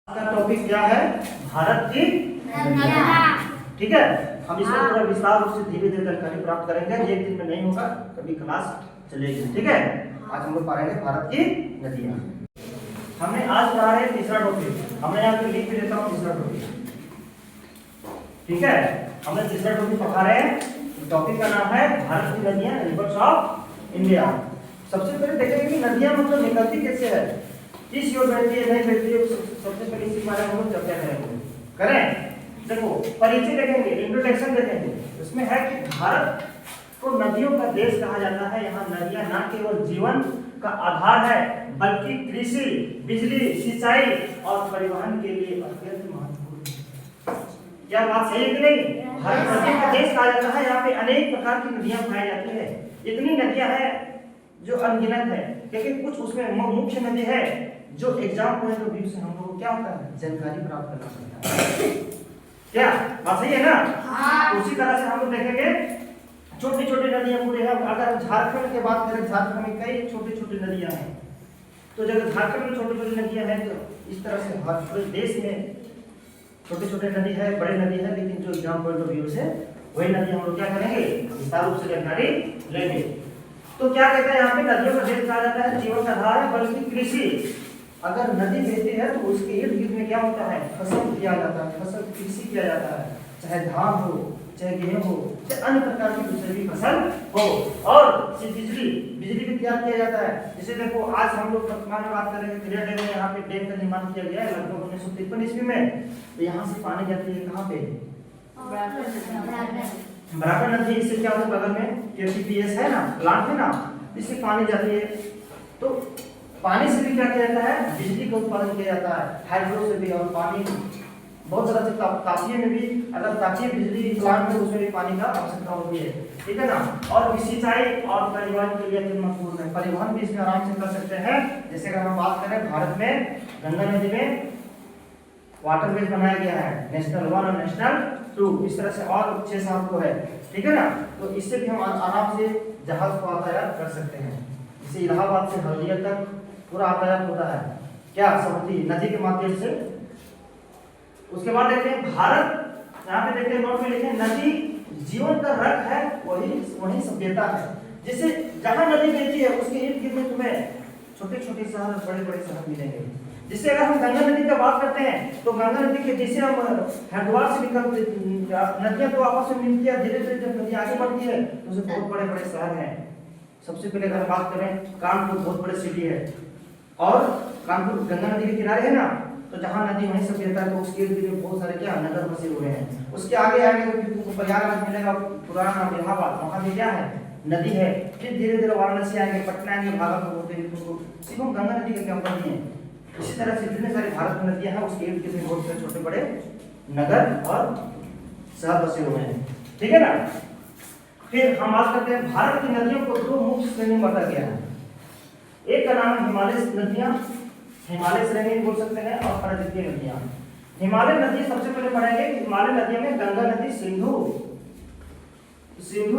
का टॉपिक क्या है? भारत की नदियाँ। ठीक है, हम इसको पूरा विस्तार रूप से धीरे धीरे जानकारी प्राप्त करेंगे। एक दिन में नहीं होगा, कभी क्लास चलेगी। ठीक है, आज हम लोग पढ़ेंगे भारत की नदियाँ। हमने आज पढ़ा है तीसरा टॉपिक। हमने यहाँ पे लिख भी देता हूँ तीसरा टॉपिक। ठीक है, हमने तीसरा टॉपिक पढ़ा रहे हैं। टॉपिक का नाम है भारत की नदियाँ, रिवर्स ऑफ इंडिया। सबसे पहले देखेंगे कि नदियाँ मतलब निकलती कैसे है, किस ओर बहती है, नहीं बहती है। सबसे पहले इसी बारे में हम लोग चर्चा करें। देखो, परिचय देखेंगे, इंट्रोडक्शन देखेंगे। उसमें है कि भारत को नदियों का देश कहा जाता है। यहाँ नदियाँ न केवल जीवन का आधार है, बल्कि कृषि, बिजली, सिंचाई और परिवहन के लिए अत्यंत महत्वपूर्ण है। क्या बात सही है कि नहीं? भारत नदियों का देश कहा जाता है। यहाँ पे अनेक प्रकार की नदियाँ पाई जाती है। इतनी नदियाँ हैं जो अनगिनत है, लेकिन कुछ उसमें मुख्य नदी है जो एग्जाम पॉइंट ऑफ व्यू से हम लोग को क्या होता है, जानकारी प्राप्त करना पड़ता है। क्या बात सही है ना? हाँ। उसी तरह से हम लोग देखेंगे छोटी छोटी नदियां पूरे हैं। अगर झारखंड की बात करें, झारखंड में कई छोटी छोटी नदियां हैं। तो जब झारखंड में छोटी छोटी नदियां हैं तो इस तरह से हर पूरे देश में छोटे छोटे नदी है, बड़े नदी है, लेकिन जो एग्जाम पॉइंट ऑफ व्यू से वही नदी हम लोग क्या करेंगे, विस्तार रूप से जानकारी लेंगे। तो क्या कहते हैं, यहाँ पे नदियों का देश कहा जाता है, जीवन का आधार है, बल्कि कृषि। अगर नदी बहती है तो उसके इर्द गिर्द में क्या होता है, फसल किया जाता है, फसल कृषि किया जाता है। चाहे धान हो, चाहे गेहूं हो, चाहे अन्य प्रकार की दूसरी भी फसल हो। और बिजली भी तैयार किया जाता है। जैसे देखो, आज हम लोग वर्तमान में बात करेंगे, क्लियर डैम में यहाँ पे डैम का निर्माण किया गया है लगभग 1953 ईस्वी में। तो यहाँ से पानी जाती है कहाँ पे, बराबर नदी। इससे क्या होता है, बगल में केटीपीएस है ना, प्लांट है ना, इससे पानी जाती है। तो पानी से भी क्या किया जाता है, बिजली का उत्पादन किया जाता है, हाइड्रो से भी। और पानी बहुत तरह से तापीय में भी, अगर तापीय बिजली प्लांट में, उसमें भी पानी का आवश्यकता होती है। ठीक है ना। और सिंचाई और परिवहन के लिए महत्वपूर्ण है। परिवहन भी इसमें आराम से कर सकते हैं। जैसे अगर हम बात करें, भारत में गंगा नदी में वाटरवेज बनाया गया है, नेशनल 1 और नेशनल 2। इस तरह से और 6-7 को है। ठीक है ना। तो इससे भी हम आराम से जहाज को यातायात कर सकते हैं। जैसे इलाहाबाद से हल्दिया तक पूरा यातायात होता है, क्या समझी, नदी के माध्यम से। उसके बाद देखते हैं भारत, यहाँ पे देखते हैं नोट में लिखे, नदी जीवन का रख है, वही सभ्यता है। जैसे जहाँ नदी बहती है उसके इर्द गिर्द में तुम्हें छोटे छोटे शहर, बड़े बड़े शहर मिलेंगे। जिससे अगर हम गंगा नदी का बात करते हैं तो गंगा नदी के जैसे हम हरिद्वार से निकलते, नदियां तो आपस में मिलती है, धीरे धीरे जब नदी आगे बढ़ती है तो उससे बहुत बड़े बड़े शहर हैं। सबसे पहले अगर बात करें, कानपुर बहुत बड़े सिटी है, और कानपुर गंगा नदी के किनारे है ना। तो जहाँ नदी वहीं सभ्यता है, तो उसके इर्द गिर्द बहुत सारे क्या नगर बसे हुए हैं। उसके आगे आगे तो प्रयागराज मिलेगा, पुराना इलाहाबाद, वहाँ भी क्या है, नदी है। फिर धीरे धीरे वाराणसी आएंगे, पटना आएंगे, भागलपुर होते हैं, तो सिर्फ गंगा नदी का क्या नहीं है। इसी तरह से जितने सारे भारत में नदियां हैं उसके इर्द गिर्द बहुत सारे छोटे बड़े नगर और शहर बसे हुए हैं। ठीक है ना। फिर हम बात करते हैं, भारत की नदियों को 2 मुख्य श्रेणी में बांटा गया है। एक का नाम है हिमालय नदियां, हिमालय श्रेणी बोल सकते हैं, और पर्वतीय नदियां। हिमालय नदी सबसे पहले पढ़ेंगे। हिमालय नदियों में गंगा नदी, सिंधु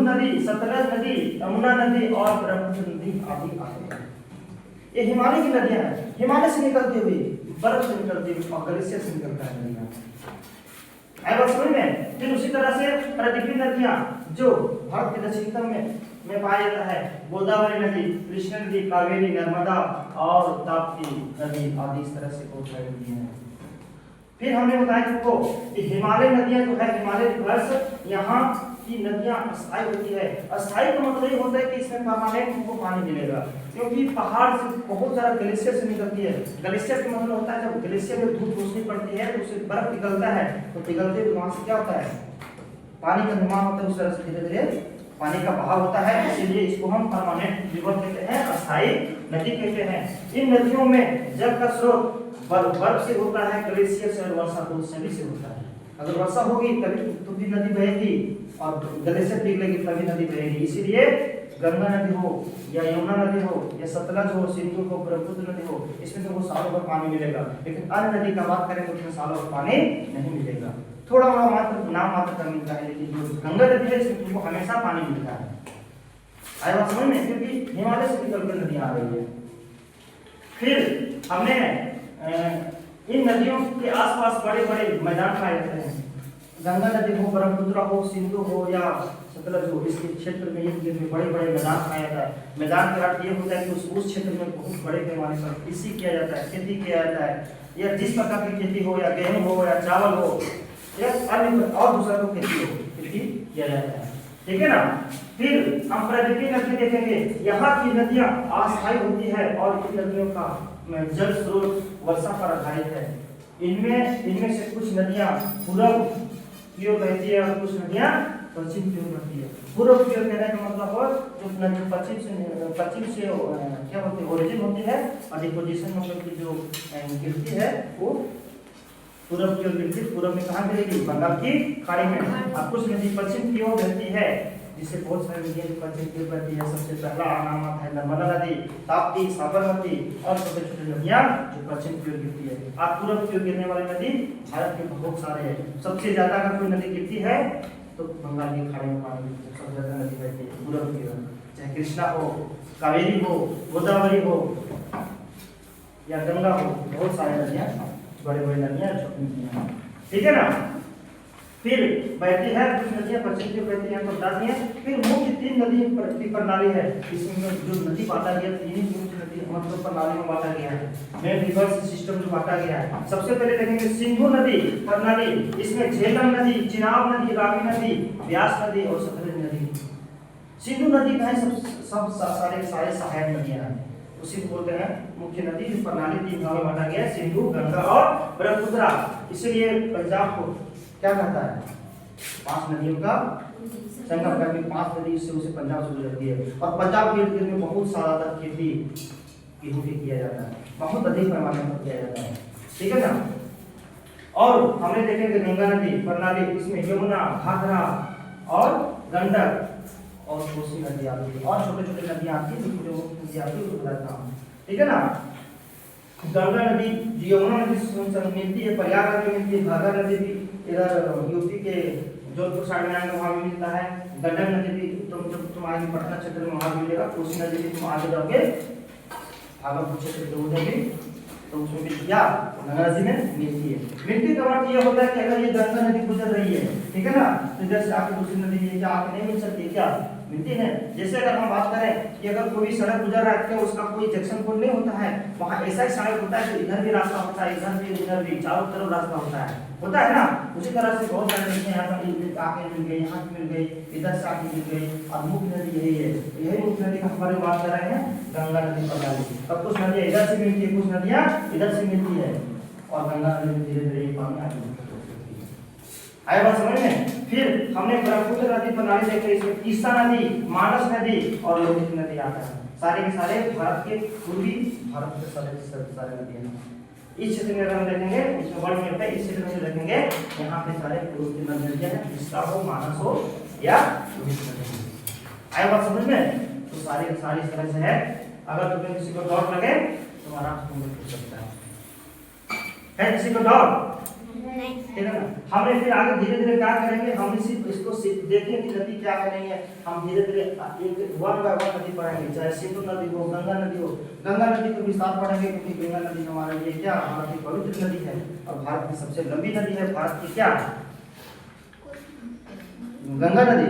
नदी, सतलज नदी, यमुना नदी और ब्रह्मपुत्र नदी आदि आते हैं। ये हिमालय की नदियां हैं, हिमालय से निकलती हुई, बर्फ से निकलती हुई और ग्लेशियर से निकलता है नदियां। आई बात समझ में। फिर उसी तरह से पर्वतीय नदियां जो भारत के दक्षिणतम में पाया जाता है, गोदावरी नदी, कृष्णा नदी, कावेरी, नर्मदा और ताप्ती नदी आदि, इस तरह से बहुत सारी नदियां हैं। फिर हमने बताया तुमको कि हिमालय नदियां जो है, हिमालय वर्ष यहाँ की नदियां अस्थायी होती है। अस्थायी का मतलब ये होता है कि इसमें परमानेंट तुमको पानी मिलेगा, क्योंकि पहाड़ से बहुत सारा ग्लेशियर से निकलती है। ग्लेशियर का मतलब होता है जब ग्लेशियर में धूप रोशनी पड़ती है तो उससे बर्फ पिघलता है, तो पिघलते हुए वहां से क्या होता है, पानी का निर्माण होता है। उस तरह से धीरे धीरे पानी का बहाव होता है, इसीलिए इसको हम परमानेंट रिवर कहते हैं, अस्थायी नदी कहते हैं। इन नदियों में जल का स्रोत बर्फ से होता है, ग्लेशियर से और वर्षा तो सभी से होता है। अगर वर्षा होगी तभी तो भी नदी बहेगी, और ग्लेशियर पिघलेगी तभी नदी बहेगी। इसीलिए गंगा नदी हो या यमुना नदी हो या सतलज हो, सिंधु हो, ब्रह्मपुत्र नदी हो, इसमें तुमको सालों भर पानी मिलेगा। लेकिन अन्य नदी का बात करें तो उसमें सालों भर पानी नहीं मिलेगा, थोड़ा बड़ा मात्र नाम मात्र का मिलता है। लेकिन जो गंगा नदी है इसमें तुमको हमेशा पानी मिलता है। आया बात समझ में, क्योंकि हिमालय से निकलकर नदी आ रही है। फिर हमने इन नदियों के आसपास बड़े बड़े मैदान पाए जाते हैं। गंगा नदी हो, ब्रह्मपुत्र हो, सिंधु हो या सतलज हो, इसके क्षेत्र में ये बड़े बड़े मैदान पाया जाता है। मैदान का अर्थ ये होता है कि उस क्षेत्र में बहुत बड़े पैमाने पर कृषि किया जाता है, खेती किया जाता है, या जिस प्रकार की खेती हो, या गेहूं हो, या चावल हो, या अन्य और दूसरा को खेती हो, खेती किया जाता है। ठीक है ना। फिर हम प्राकृतिक नदी देखेंगे। यहाँ की नदियाँ अस्थायी होती है और इन नदियों का जल स्रोत वर्षा पर आधारित है। इनमें से कुछ नदियाँ पूर्व की ओर बहती है और कुछ नदियाँ पश्चिम की ओर बहती है। पूर्व की ओर कहने का मतलब हो जो नदी पश्चिम से क्या होती है, ओरिजिन होती है, और डिपोजिशन मतलब की जो गिरती है वो पूर्व की ओर गिरती है। पूर्व में कहाँ गिरेगी? बंगाल की खाड़ी में। और कुछ नदी पश्चिम की ओर बहती है, जिससे बहुत सारी नदियाँ पश्चिम की ओर बहती है। सबसे पहला नाम आता है नर्मदा नदी, ताप्ती, साबरमती और छोटे छोटे नदियाँ जो पश्चिम की ओर गिरती है। और पूर्व की ओर गिरने वाली नदी भारत में बहुत सारे हैं। सबसे ज्यादा अगर कोई नदी गिरती है तो बंगाल की खाड़ी में पानी सबसे ज्यादा नदी बहती है पूर्व की ओर, चाहे कृष्णा हो, कावेरी हो, गोदावरी हो या गंगा हो, बहुत सारी नदियाँ, बड़े बड़े नदियाँ, छोटी नदियाँ। ठीक है ना। फिर बहती है कुछ नदियाँ पश्चिम की बहती हैं तो बता दिए। फिर मुख्य 3 नदी की प्रणाली है। इसमें जो नदी बांटा गया 3 ही मुख्य नदी मतलब प्रणाली में बांटा गया है। मेन रिवर्स सिस्टम जो बांटा गया है। सबसे पहले देखेंगे सिंधु नदी प्रणाली। इसमें झेलम नदी, चिनाब नदी, रावी नदी, व्यास नदी और सतलज नदी। सिंधु नदी का सब सारे सहायक नदियाँ हैं, उसी को बोलते हैं मुख्य नदी। जो प्रणाली 3 भागों में बांटा गया है, सिंधु, गंगा और ब्रह्मपुत्र। इसलिए पंजाब को क्या कहता है? 5 नदियों का संगम करके 5 नदी से उसे पंजाब से गुजरती है। और पंजाब के इर्द में बहुत सारा खेती गेहूं की किया जाता है, बहुत अधिक पैमाने पर किया जाता है। ठीक है ना। और हमने देखेंगे गंगा नदी प्रणाली, इसमें यमुना, घाघरा और गंडक और कोसी नदी आती है और छोटे छोटे नदियाँ आती है जो नदी आती है उसको बताता हूँ। ठीक है ना। गंगा नदी यमुना नदी से मिलती है, प्रयाग नदी मिलती है, घाघरा नदी भी इधर यूपी के जोधपुर साइड में आएंगे वहाँ भी मिलता है। गंडक नदी भी तुम आगे पटना क्षेत्र में वहाँ भी मिलेगा। कोसी नदी भी तुम आगे जाओगे भागलपुर क्षेत्र के उधर भी तो उसमें भी क्या गंगा नदी में मिलती है। मिलती का अर्थ ये होता है कि अगर ये गंगा नदी गुजर रही है, ठीक है ना, तो इधर से आके दूसरी नदी ये क्या आके नहीं मिल सकती, क्या मिलती है। जैसे अगर हम बात करें कि अगर कोई सड़क गुजर रहा है तो उसका कोई जंक्शन कोड नहीं होता है, वहाँ ऐसा ही सड़क होता है तो इधर भी रास्ता होता है, इधर भी चारों तरफ रास्ता होता है ना। उसी तरह से बहुत सारे नदियाँ यहाँ पर आके मिल गई, यहाँ मिल गई, इधर से आके मिल गई। और मुख्य नदी यही है, यही मुख्य नदी का हमारे बात कर रहे हैं गंगा नदी प्रणाली। अब कुछ नदियाँ इधर से मिलती है, कुछ नदियाँ इधर से मिलती है और गंगा नदी धीरे धीरे पानी आगे आए बात समझ में। फिर हमने ब्रह्मपुत्र नदी प्रणाली देखी, इसमें तीस्ता नदी, मानस नदी और लोहित नदी आता है। सारे के सारे भारत के पूर्वी भारत के सारे नदियाँ हैं। इस क्षेत्र में अगर हम देखेंगे इसमें वर्ड में होता है, इस क्षेत्र में देखेंगे यहाँ पे सारे पूर्व की नदियाँ हैं, तीस्ता हो, मानस हो या लोहित नदी। आए बात समझ में। तो सारी इस तरह से है। अगर तुम्हें किसी को डाउट लगे तो आराम से पूछ सकता है किसी को डाउट? ठीक है ना। हमने फिर आगे धीरे धीरे क्या करेंगे, हम इसको देखें कि नदी क्या करेंगे। हम धीरे धीरे एक 1 बाय 1 नदी पढ़ेंगे, चाहे सिंधु नदी हो, गंगा नदी हो। गंगा नदी को विस्तार पढ़ेंगे क्योंकि गंगा नदी हमारे लिए क्या भारत की पवित्र नदी है और भारत की सबसे लंबी नदी है। भारत की क्या गंगा नदी,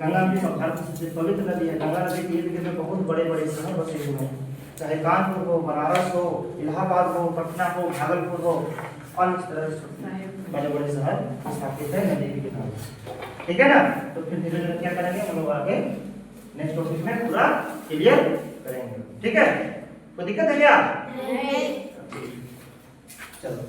गंगा नदी भारत की सबसे पवित्र नदी है। गंगा नदी के इर्द गिर्द में बहुत बड़े बड़े शहर बसे हुए हैं, चाहे कानपुर हो, बनारस हो, इलाहाबाद हो, पटना हो, भागलपुर हो और इस तरह से बड़े बड़े शहर स्थापित है नदी के किनारे। ठीक है ना। तो फिर धीरे धीरे क्या करेंगे हम लोग आगे नेक्स्ट टॉपिक में पूरा क्लियर करेंगे। ठीक है, कोई दिक्कत है क्या? चलो।